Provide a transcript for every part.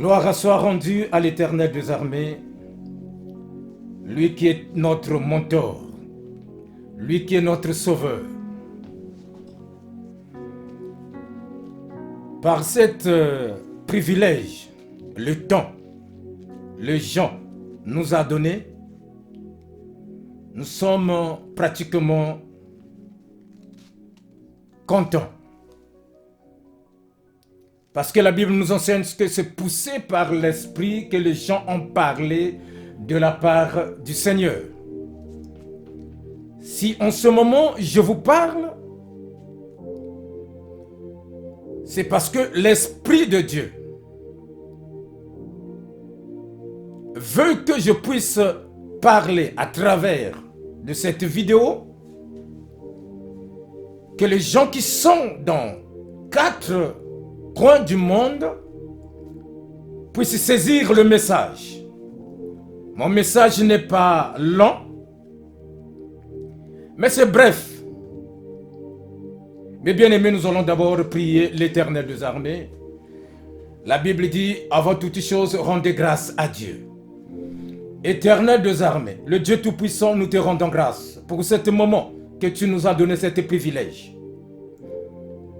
Gloire soit rendue à l'Éternel des armées, lui qui est notre mentor, lui qui est notre sauveur. Par cet privilège, le temps, le Jean nous a donné, nous sommes pratiquement contents. Parce que la Bible nous enseigne que c'est poussé par l'Esprit que les gens ont parlé de la part du Seigneur. Si en ce moment je vous parle, c'est parce que l'Esprit de Dieu veut que je puisse parler à travers de cette vidéo, que les gens qui sont dans 4 coins du monde puissent saisir le message. Mon message n'est pas long, mais c'est bref. Mes bien-aimés, nous allons d'abord prier l'Éternel des armées. La Bible dit, avant toute chose, rendez grâce à Dieu. Éternel des armées, le Dieu Tout-Puissant, nous te rendons grâce pour ce moment que tu nous as donné cet privilège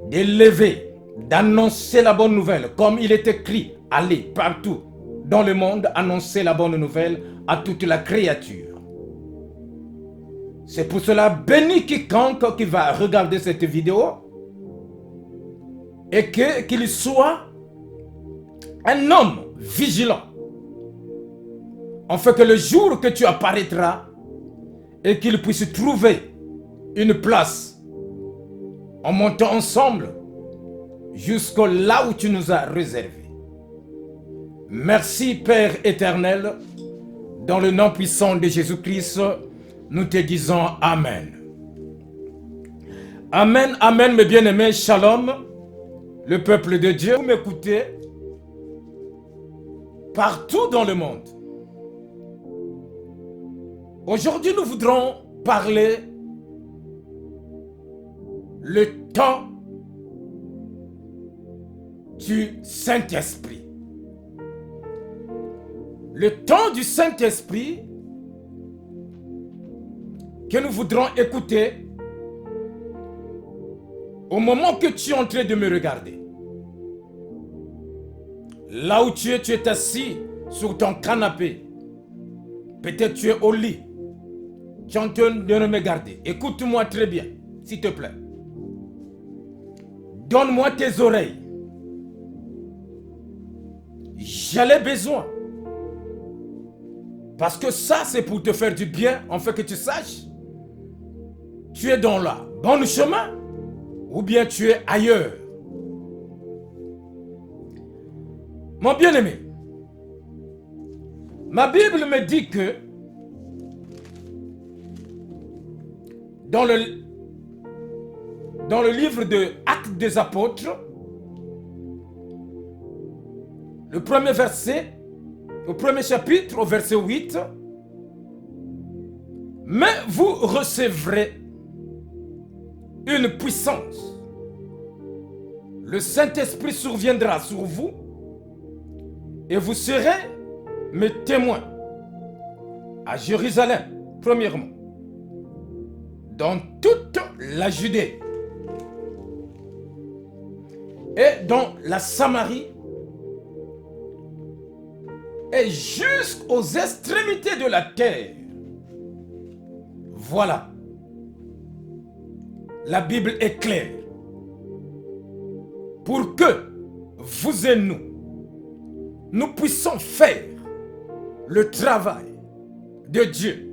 d'élever, d'annoncer la bonne nouvelle, comme il est écrit, allez partout dans le monde, annoncer la bonne nouvelle à toute la créature. C'est pour cela, bénis quiconque qui va regarder cette vidéo et qu'il soit un homme vigilant, afin que le jour que tu apparaîtras et qu'il puisse trouver une place en montant ensemble jusqu'au là où tu nous as réservé. Merci Père éternel, dans le nom puissant de Jésus-Christ, nous te disons Amen. Amen, Amen, mes bien-aimés, Shalom, le peuple de Dieu. Vous m'écoutez partout dans le monde. Aujourd'hui, nous voudrons parler le temps du Saint-Esprit. Le temps du Saint-Esprit que nous voudrons écouter au moment que tu es en train de me regarder. Là où tu es assis sur ton canapé. Peut-être tu es au lit. Tu es en train de me regarder. Écoute-moi très bien, s'il te plaît. Donne-moi tes oreilles. J'en ai besoin. Parce que ça, c'est pour te faire du bien, en fait que tu saches. Tu es dans le bon chemin ou bien tu es ailleurs. Mon bien-aimé, ma Bible me dit que dans le livre de Actes des Apôtres, le premier verset, au premier chapitre, au verset 8, « Mais vous recevrez une puissance. Le Saint-Esprit surviendra sur vous et vous serez mes témoins à Jérusalem, premièrement, dans toute la Judée et dans la Samarie et jusqu'aux extrémités de la terre. » Voilà. La Bible est claire. Pour que vous et nous puissions faire le travail de Dieu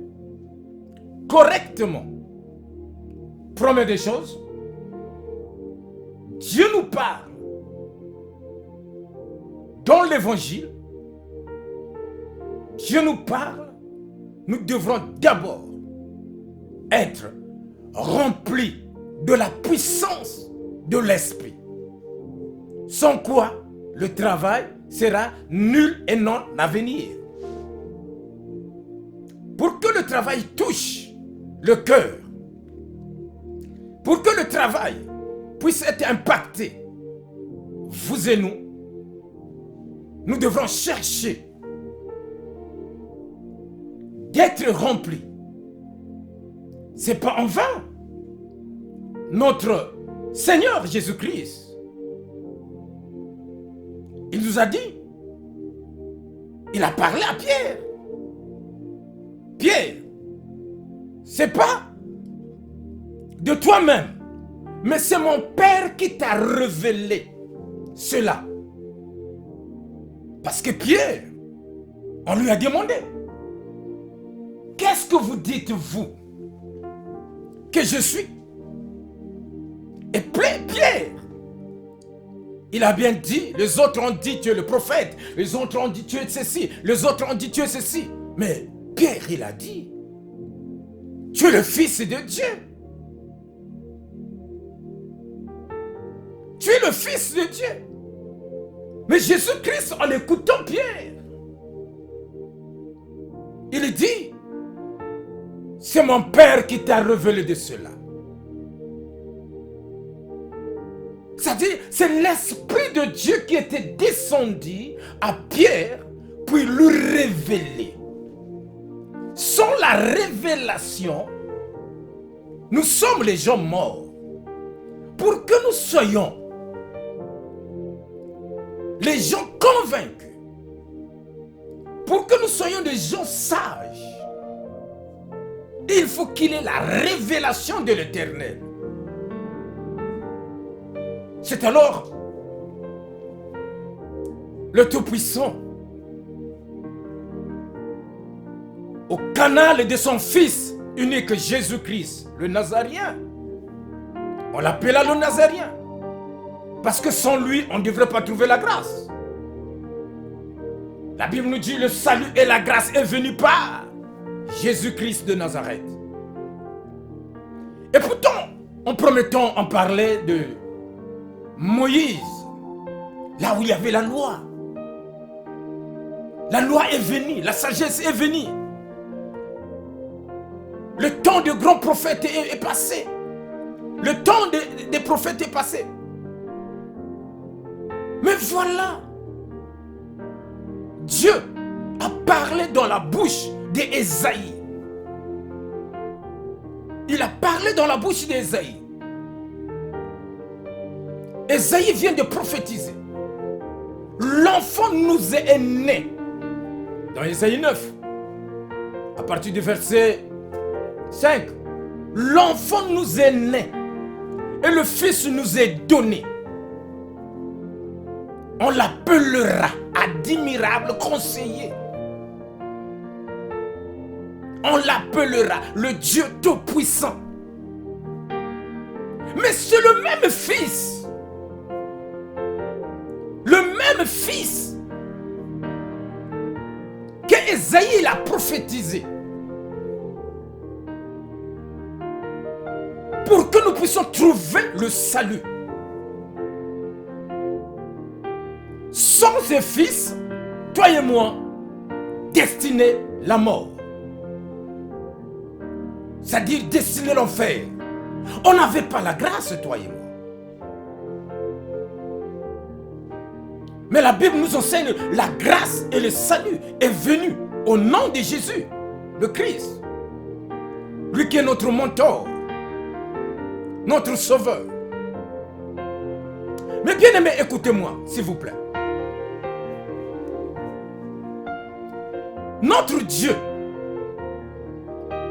correctement. Première des choses, Dieu nous parle dans l'évangile. Dieu nous parle, nous devrons d'abord être remplis de la puissance de l'Esprit. Sans quoi, le travail sera nul et non à venir. Pour que le travail touche le cœur, pour que le travail puisse être impacté, vous et nous, nous devrons chercher d'être remplis. Ce n'est pas en vain. Notre Seigneur Jésus-Christ, il nous a dit, il a parlé à Pierre. Pierre, c'est pas de toi-même, mais c'est mon Père qui t'a révélé cela. Parce que Pierre, on lui a demandé, qu'est-ce que vous dites, vous, que je suis? Et Pierre, il a bien dit, les autres ont dit tu es le prophète, les autres ont dit tu es ceci, les autres ont dit tu es ceci. Mais Pierre, il a dit, tu es le Fils de Dieu. Tu es le Fils de Dieu. Mais Jésus-Christ, en écoutant Pierre, il dit, c'est mon Père qui t'a révélé de cela. C'est-à-dire, c'est l'Esprit de Dieu qui était descendu à Pierre pour lui révéler. Sans la révélation, nous sommes les gens morts. Pour que nous soyons les gens convaincus, pour que nous soyons des gens sages, il faut qu'il ait la révélation de l'Éternel. C'est alors le Tout-Puissant, au canal de son Fils unique Jésus-Christ, le Nazaréen. On l'appela le Nazaréen. Parce que sans lui, on ne devrait pas trouver la grâce. La Bible nous dit, le salut et la grâce est venu par Jésus-Christ de Nazareth. Et pourtant, en promettant, on parlait de Moïse, là où il y avait la loi. La loi est venue, la sagesse est venue. Le temps de grands prophètes est passé. Le temps des prophètes est passé. Mais voilà, Dieu a parlé dans la bouche d'Ésaïe. Il a parlé dans la bouche d'Ésaïe. Ésaïe vient de prophétiser. L'enfant nous est né. Dans Ésaïe 9, à partir du verset 5, l'enfant nous est né et le Fils nous est donné. On l'appellera admirable conseiller. On l'appellera le Dieu Tout-Puissant. Mais c'est le même Fils. Le même Fils que Ésaïe a prophétisé. Pour que nous puissions trouver le salut. Sans ce Fils, toi et moi, destinés la mort. C'est-à-dire destinés l'enfer. On n'avait pas la grâce, toi et moi. Mais la Bible nous enseigne la grâce et le salut est venu au nom de Jésus, le Christ. Lui qui est notre mentor, notre sauveur. Mais bien aimé, écoutez-moi, s'il vous plaît. Notre Dieu,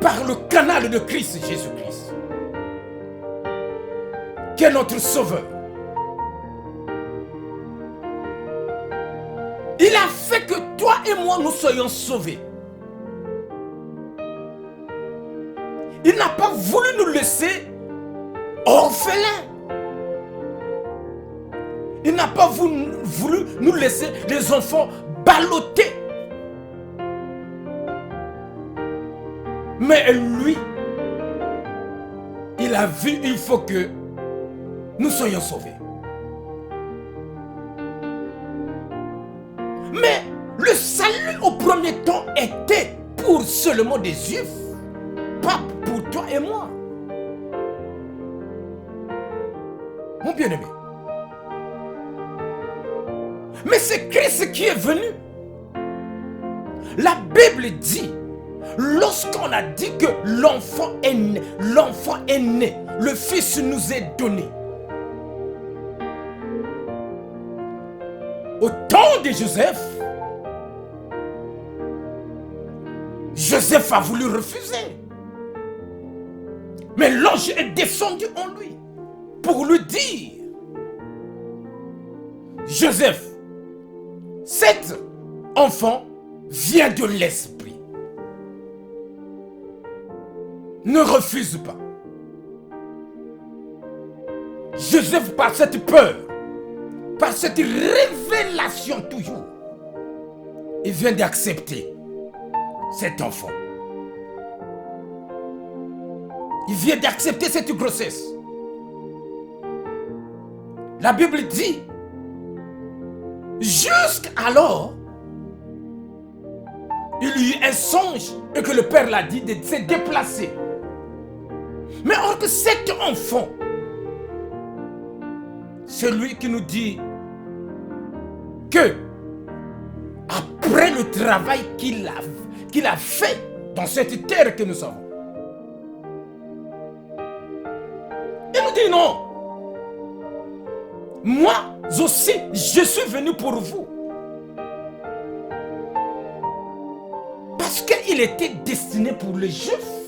par le canal de Christ Jésus-Christ, qui est notre sauveur, il a fait que toi et moi nous soyons sauvés. Il n'a pas voulu nous laisser orphelins. Il n'a pas voulu nous laisser les enfants ballottés. Mais lui, il a vu, il faut que nous soyons sauvés. Mais le salut au premier temps était pour seulement des Juifs, pas pour toi et moi. Mon bien-aimé. Mais c'est Christ qui est venu. La Bible dit, lorsqu'on a dit que l'enfant est né, le Fils nous est donné. Au temps de Joseph, Joseph a voulu refuser. Mais l'ange est descendu en lui pour lui dire, Joseph, cet enfant vient de l'esprit. Ne refuse pas. Joseph, par cette peur, par cette révélation toujours, il vient d'accepter cet enfant. Il vient d'accepter cette grossesse. La Bible dit, jusqu'alors, il y eut un songe et que le père l'a dit de se déplacer. Mais or que cet enfant, c'est lui qui nous dit que après le travail qu'il a fait dans cette terre que nous avons, il nous dit non. Moi aussi, je suis venu pour vous. Parce qu'il était destiné pour les Juifs,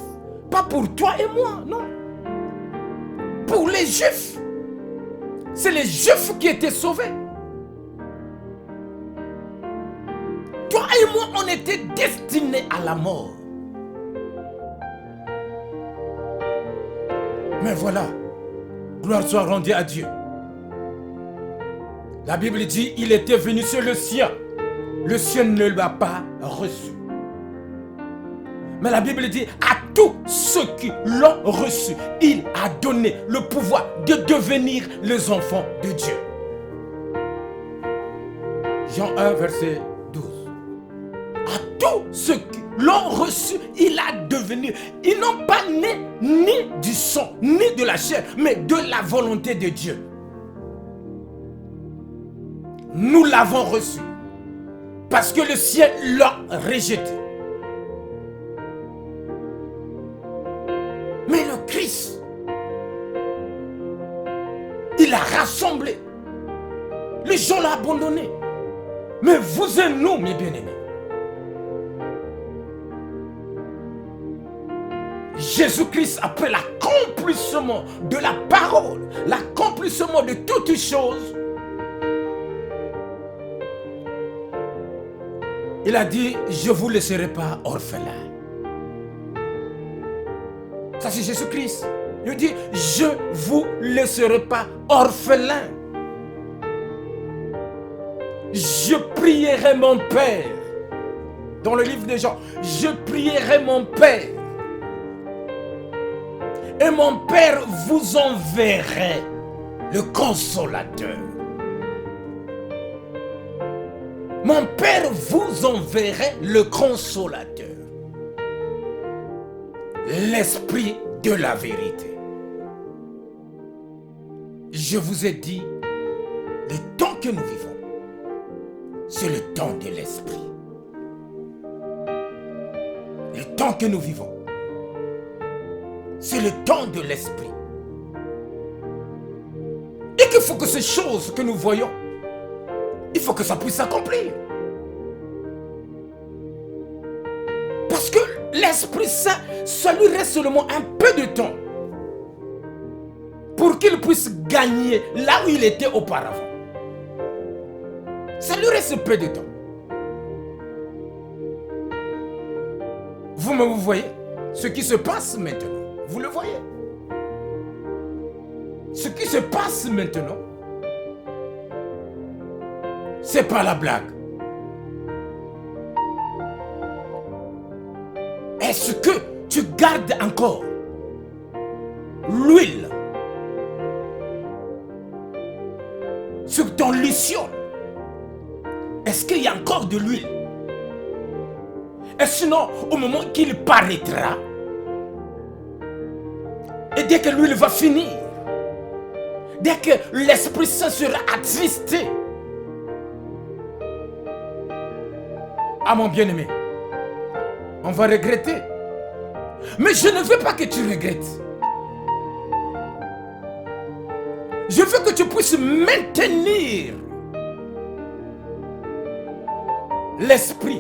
pas pour toi et moi, non. Pour les Juifs. C'est les Juifs qui étaient sauvés. Toi et moi, on était destinés à la mort. Mais voilà, gloire soit rendue à Dieu. La Bible dit, il était venu sur le sien. Le sien ne l'a pas reçu. Mais la Bible dit, à tous ceux qui l'ont reçu, il a donné le pouvoir de devenir les enfants de Dieu. Jean 1, verset 12. À tous ceux qui l'ont reçu, il a devenu. Ils n'ont pas né ni du sang, ni de la chair, mais de la volonté de Dieu. Nous l'avons reçu parce que le ciel l'a rejeté. Mais le Christ, il a rassemblé. Les gens l'ont abandonné. Mais vous et nous, mes bien-aimés, Jésus-Christ, après l'accomplissement de la parole, l'accomplissement de toutes choses, il a dit, je ne vous laisserai pas orphelin. Ça c'est Jésus-Christ. Il dit, je ne vous laisserai pas orphelin. Je prierai mon Père. Dans le livre de Jean, je prierai mon Père. Et mon Père vous enverrait le consolateur. Mon Père vous enverrait le consolateur. L'esprit de la vérité. Je vous ai dit, le temps que nous vivons, c'est le temps de l'esprit. Le temps que nous vivons, c'est le temps de l'esprit. Et qu'il faut que ces choses que nous voyons, il faut que ça puisse s'accomplir. Parce que l'Esprit Saint, ça lui reste seulement un peu de temps pour qu'il puisse gagner là où il était auparavant. Ça lui reste peu de temps. Vous voyez ce qui se passe maintenant. Vous le voyez. Ce qui se passe maintenant, c'est pas la blague. Est-ce que tu gardes encore l'huile sur ton luciole? Est-ce qu'il y a encore de l'huile? Et sinon, au moment qu'il paraîtra, et dès que l'huile va finir, dès que l'Esprit Saint sera attristé, Ah mon bien-aimé, on va regretter. Mais je ne veux pas que tu regrettes. Je veux que tu puisses maintenir l'esprit.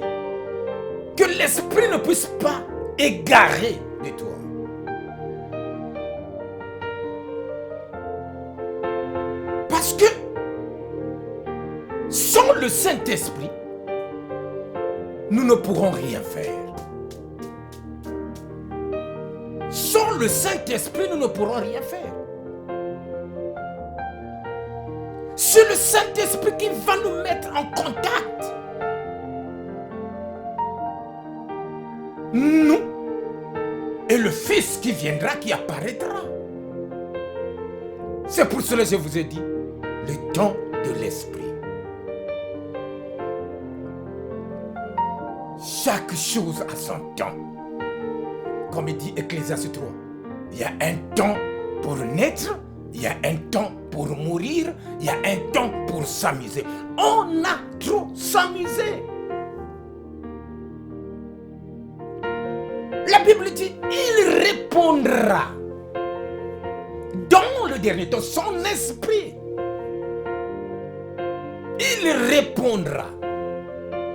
Que l'esprit ne puisse pas égarer de toi. Parce que sans le Saint-Esprit, nous ne pourrons rien faire. Sans le Saint-Esprit, nous ne pourrons rien faire. C'est le Saint-Esprit qui va nous mettre en contact. Nous et le Fils qui viendra, qui apparaîtra. C'est pour cela que je vous ai dit, le don de l'Esprit. Chaque chose a son temps. Comme il dit Ecclésiaste 3, il y a un temps pour naître, il y a un temps pour mourir, il y a un temps pour s'amuser. On a trop s'amusé. La Bible dit, il répondra dans le dernier temps, son esprit. Il répondra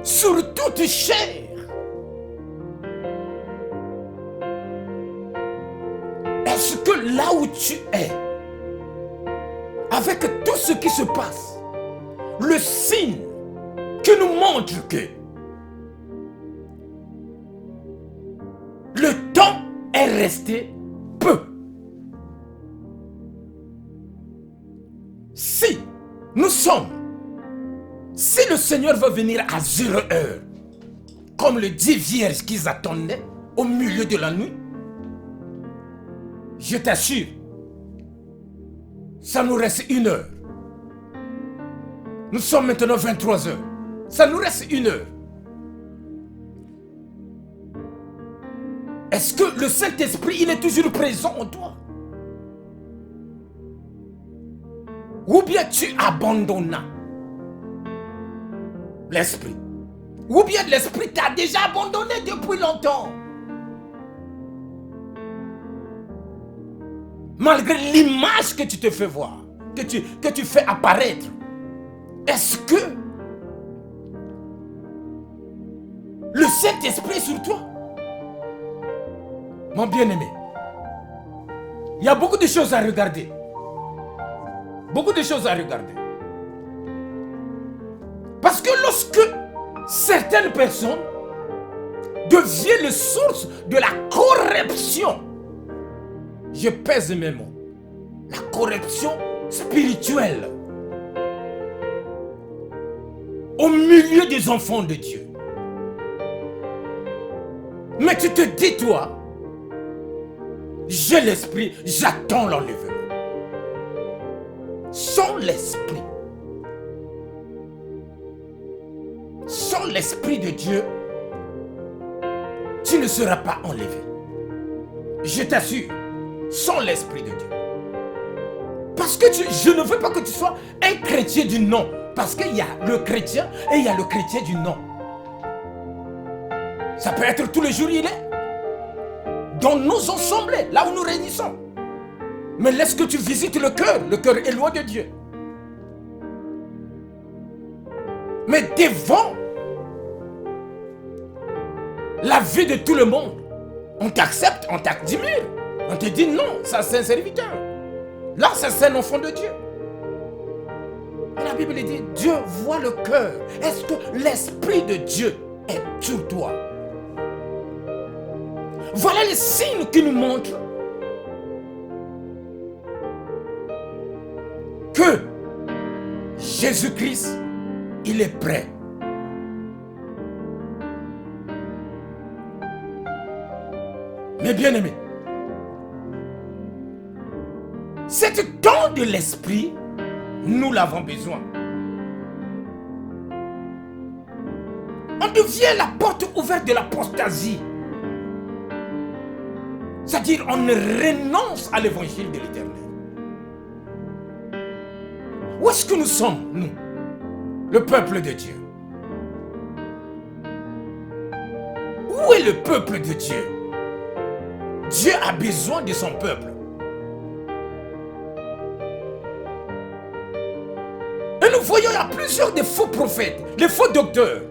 sur toute chair. Est-ce que là où tu es, avec tout ce qui se passe, le signe qui nous montre que le temps est resté peu. Si nous sommes, si le Seigneur va venir à 0 heure, comme les 10 vierges qu'ils attendaient au milieu de la nuit, je t'assure, ça nous reste 1 heure. Nous sommes maintenant 23 heures. Ça nous reste 1 heure. Est-ce que le Saint-Esprit, il est toujours présent en toi? Ou bien tu abandonnes l'Esprit? Ou bien l'Esprit t'a déjà abandonné depuis longtemps? Malgré l'image que tu te fais voir, que tu fais apparaître, est-ce que le Saint-Esprit est sur toi? Mon bien-aimé, il y a beaucoup de choses à regarder. Beaucoup de choses à regarder. Parce que lorsque certaines personnes deviennent la source de la corruption, je pèse mes mots, la corruption spirituelle au milieu des enfants de Dieu. Mais tu te dis, toi, j'ai l'esprit, j'attends l'enlèvement. Sans l'esprit, sans l'esprit de Dieu, tu ne seras pas enlevé. Je t'assure, sans l'esprit de Dieu. Parce que je ne veux pas que tu sois un chrétien du nom. Parce qu'il y a le chrétien et il y a le chrétien du nom. Ça peut être tous les jours, il est dans nos assemblées, là où nous réunissons. Mais laisse que tu visites le cœur est loin de Dieu. Mais devant la vie de tout le monde, on t'accepte, on t'admire. On te dit non, ça c'est un serviteur. Là, ça c'est un enfant de Dieu. Et la Bible dit, Dieu voit le cœur. Est-ce que l'Esprit de Dieu est sur toi? Voilà les signes qui nous montrent que Jésus-Christ, il est prêt. Mes bien-aimés, cette don de l'Esprit, nous l'avons besoin. On devient la porte ouverte de l'apostasie. C'est-à-dire, on renonce à l'évangile de l'Éternel. Où est-ce que nous sommes, nous, le peuple de Dieu? Où est le peuple de Dieu? Dieu a besoin de son peuple. Et nous voyons, il y a plusieurs des faux prophètes, les faux docteurs.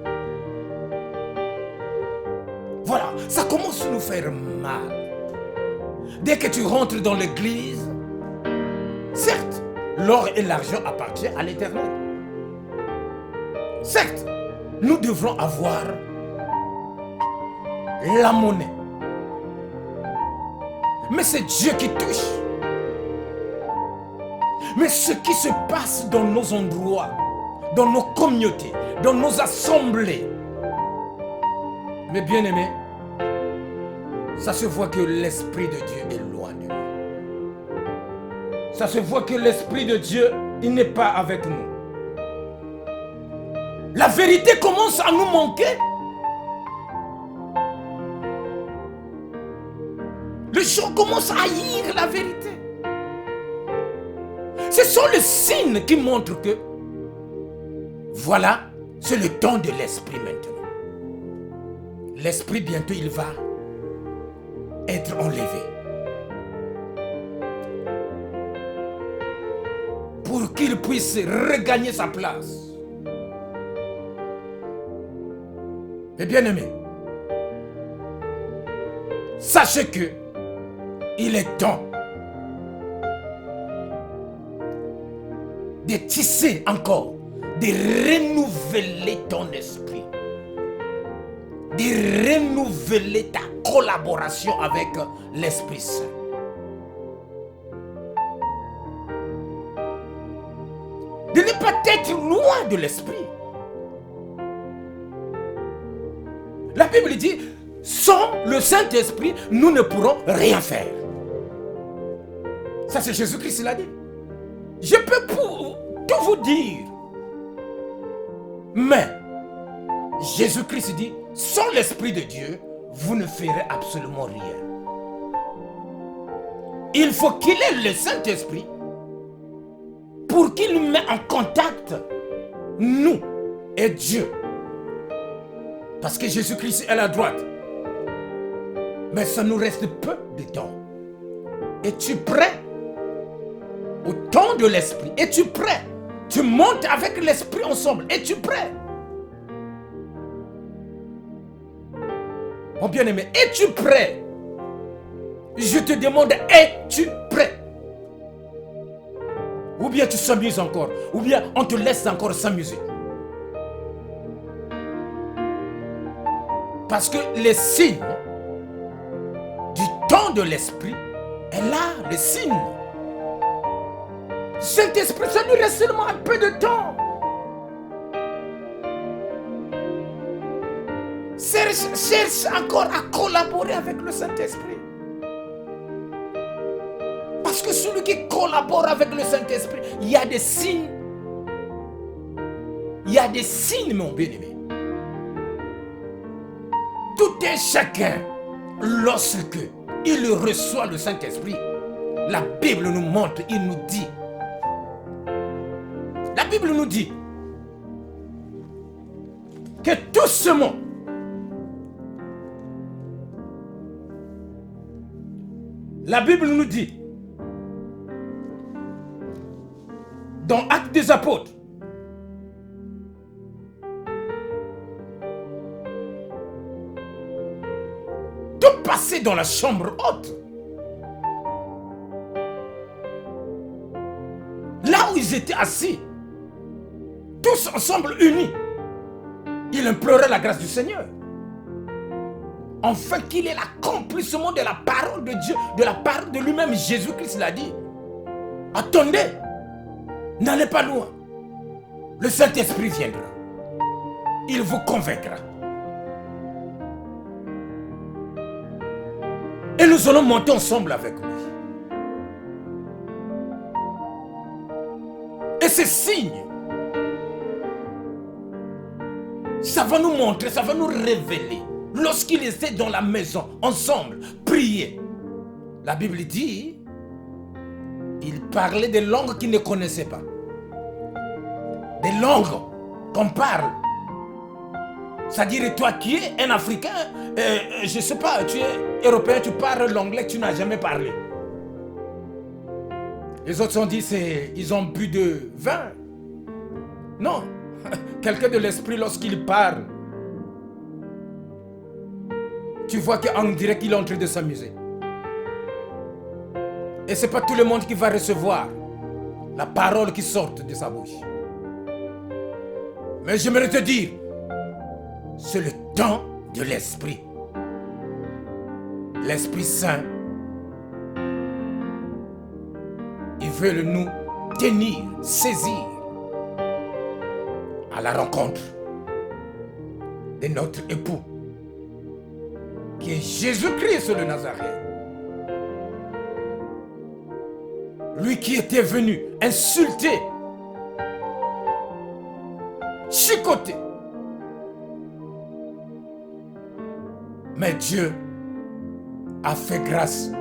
Voilà, ça commence à nous faire mal. Dès que tu rentres dans l'église, certes, l'or et l'argent appartiennent à l'Éternel. Certes, nous devrons avoir la monnaie. Mais c'est Dieu qui touche. Mais ce qui se passe dans nos endroits, dans nos communautés, dans nos assemblées, mes bien-aimés, ça se voit que l'Esprit de Dieu est loin de nous. Ça se voit que l'Esprit de Dieu, il n'est pas avec nous. La vérité commence à nous manquer. Les gens commencent à haïr la vérité. Ce sont les signes qui montrent que, voilà, c'est le temps de l'Esprit maintenant. L'Esprit, bientôt, il va être enlevé. Pour qu'il puisse regagner sa place. Mes bien-aimés, sachez que il est temps de tisser encore, de renouveler ton esprit, de renouveler ta collaboration avec l'Esprit Saint. De ne pas être loin de l'Esprit. La Bible dit, sans le Saint-Esprit, nous ne pourrons rien faire. Ça, c'est Jésus-Christ qui l'a dit. Je peux tout vous dire. Mais, Jésus-Christ dit, sans l'Esprit de Dieu, vous ne ferez absolument rien. Il faut qu'il ait le Saint-Esprit pour qu'il nous mette en contact, nous et Dieu. Parce que Jésus-Christ est à la droite. Mais ça nous reste peu de temps. Es-tu prêt au temps de l'Esprit? Es-tu prêt? Tu montes avec l'Esprit ensemble. Es-tu prêt? Mon bien-aimé, es-tu prêt? Je te demande, es-tu prêt? Ou bien tu s'amuses encore? Ou bien on te laisse encore s'amuser? Parce que les signes du temps de l'Esprit est là, les signes. Saint-Esprit, ça nous reste seulement un peu de temps. Cherche encore à collaborer avec le Saint-Esprit. Parce que celui qui collabore avec le Saint-Esprit, il y a des signes. Il y a des signes, mon bien-aimé. Tout un chacun, lorsque il reçoit le Saint-Esprit, la Bible nous montre, il nous dit. La Bible nous dit que tout ce monde, la Bible nous dit, dans Actes des Apôtres, tout passait dans la chambre haute. Là où ils étaient assis, tous ensemble unis, ils imploraient la grâce du Seigneur. Enfin qu'il ait l'accomplissement de la parole de Dieu, de la parole de lui-même. Jésus-Christ l'a dit. Attendez, n'allez pas loin. Le Saint-Esprit viendra. Il vous convaincra. Et nous allons monter ensemble avec lui. Et ces signes, ça va nous montrer, ça va nous révéler. Lorsqu'ils étaient dans la maison, ensemble, prier. La Bible dit, ils parlaient des langues qu'ils ne connaissaient pas. Des langues qu'on parle C'est-à-dire, toi qui es un Africain, je ne sais pas, tu es européen, tu parles l'anglais, tu n'as jamais parlé. Les autres ont dit, ils ont bu de vin. Non, quelqu'un de l'esprit, lorsqu'il parle, tu vois qu'on dirait qu'il est en train de s'amuser. Et ce n'est pas tout le monde qui va recevoir la parole qui sort de sa bouche. Mais j'aimerais te dire, c'est le temps de l'Esprit. L'Esprit Saint, il veut nous tenir, saisir à la rencontre de notre époux, qui est Jésus-Christ le Nazarène. Lui qui était venu insulter, chicoter. Mais Dieu a fait grâce.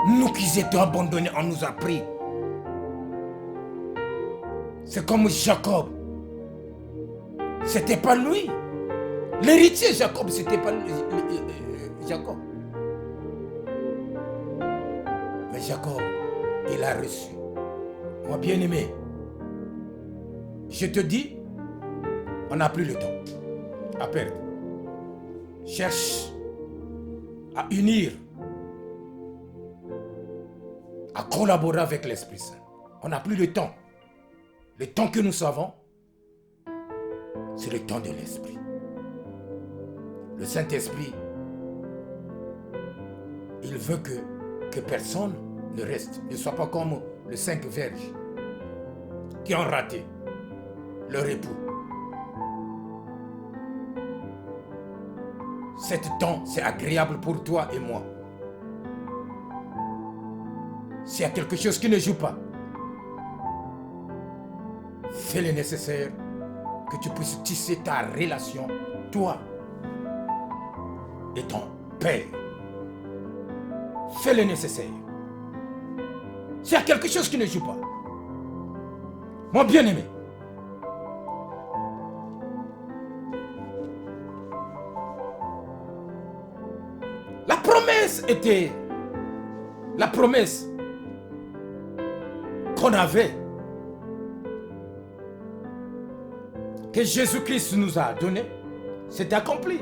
Nous qui étions abandonnés, on nous a pris. C'est comme Jacob. C'était pas lui. L'héritier Jacob, c'était pas Jacob. Mais Jacob, il a reçu. Moi bien-aimé, je te dis, on n'a plus le temps à perdre. Cherche à unir, à collaborer avec l'Esprit Saint. On n'a plus le temps. Le temps que nous savons, c'est le temps de l'Esprit. Le Saint-Esprit, il veut que personne ne reste, ne soit pas comme les 5 vierges qui ont raté leur époux. Cet temps, c'est agréable pour toi et moi. S'il y a quelque chose qui ne joue pas, fais le nécessaire que tu puisses tisser ta relation, toi et ton Père. Fais le nécessaire. S'il y a quelque chose qui ne joue pas, mon bien-aimé, la promesse était la promesse qu'on avait, que Jésus-Christ nous a donnée, c'est accompli.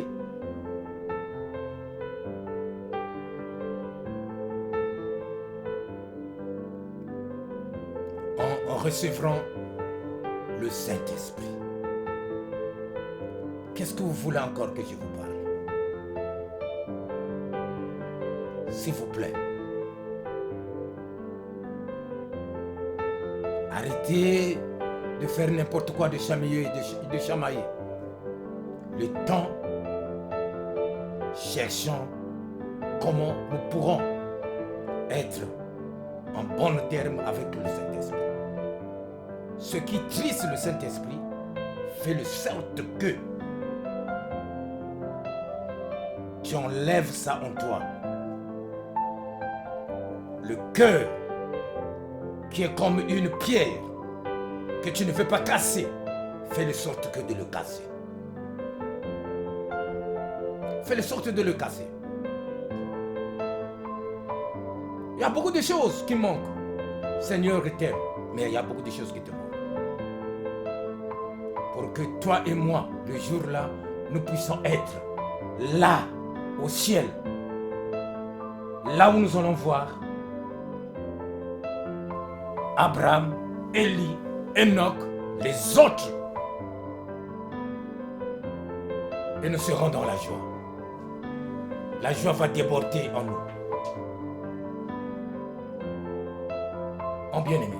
En recevant le Saint-Esprit. Qu'est-ce que vous voulez encore que je vous parle? S'il vous plaît. Arrêtez de faire n'importe quoi, de chamailler, de chamailler. Le temps, cherchons comment nous pourrons être en bon terme avec le Saint-Esprit. Ce qui triste le Saint-Esprit fait de sorte que tu enlèves ça en toi. Le cœur qui est comme une pierre que tu ne veux pas casser, fais de sorte que de le casser. Fais de sorte de le casser. Il y a beaucoup de choses qui manquent. Seigneur t'aime, mais il y a beaucoup de choses qui te manquent. Pour que toi et moi, le jour-là, nous puissions être là, au ciel, là où nous allons voir Abraham, Élie, Enoch, les autres. Et nous serons dans la joie. La joie va déborder en nous. En bien-aimé.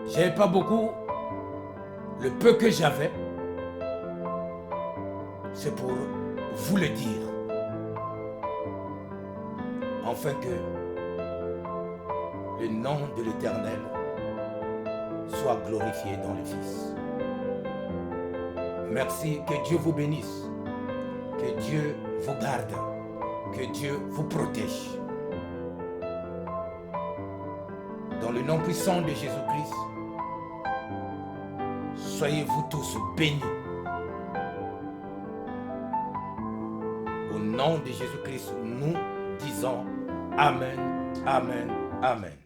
J'avais pas beaucoup. Le peu que j'avais, c'est pour vous le dire. Afin que le nom de l'Éternel soit glorifié dans le Fils. Merci, que Dieu vous bénisse, que Dieu vous garde, que Dieu vous protège. Dans le nom puissant de Jésus-Christ, Soyez-vous tous bénis. Au nom de Jésus-Christ, nous disons Amen, Amen, Amen.